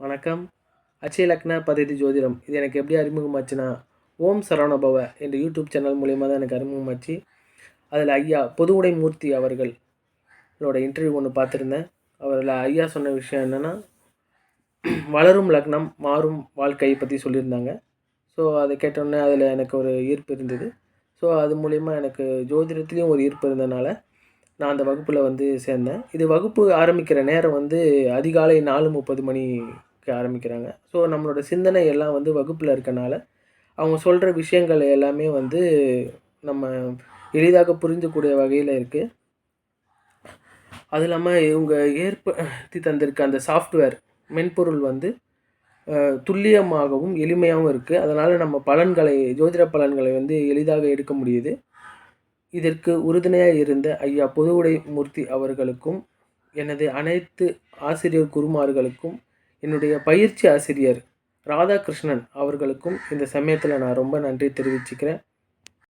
வணக்கம். அட்சய லக்ன பததி ஜோதிடம். இது எனக்கு எப்படி அறிமுகமாச்சுன்னா, ஓம் சரவணபவ என்ற யூடியூப் சேனல் மூலியமா தான் எனக்கு அறிமுகமாச்சு. அதில் ஐயா பொதுவுடை மூர்த்தி அவர்களோட இன்டர்வியூ ஒன்று பார்த்துருந்தேன். அவரில் ஐயா சொன்ன விஷயம் என்னென்னா, வளரும் லக்னம் மாறும் வாழ்க்கையை பற்றி சொல்லியிருந்தாங்க. ஸோ அதை கேட்டோன்னே அதில் எனக்கு ஒரு ஈர்ப்பு இருந்தது. ஸோ அது மூலிமா எனக்கு ஜோதிடத்துலேயும் ஒரு ஈர்ப்பு இருந்ததுனால நான் அந்த வகுப்பில் சேர்ந்தேன். இது வகுப்பு ஆரம்பிக்கிற நேரம் அதிகாலை 4:30 மணிக்கு ஆரம்பிக்கிறாங்க. ஸோ நம்மளோட சிந்தனை எல்லாம் வகுப்பில் இருக்கனால, அவங்க சொல்கிற விஷயங்கள் எல்லாமே நம்ம எளிதாக புரிஞ்சக்கூடிய வகையில் இருக்குது. அது இல்லாமல் இவங்க ஏற்படுத்தி தந்திருக்க அந்த சாஃப்ட்வேர் மென்பொருள் துல்லியமாகவும் எளிமையாகவும் இருக்குது. அதனால் நம்ம ஜோதிட பலன்களை எளிதாக எடுக்க முடியுது. இதற்கு உறுதுணையாக இருந்த ஐயா பொதுவுடை மூர்த்தி அவர்களுக்கும், எனது அனைத்து ஆசிரியர் குருமார்களுக்கும், என்னுடைய பயிற்சி ஆசிரியர் ராதாகிருஷ்ணன் அவர்களுக்கும் இந்த சமயத்தில் நான் ரொம்ப நன்றி தெரிவிச்சுக்கிறேன்.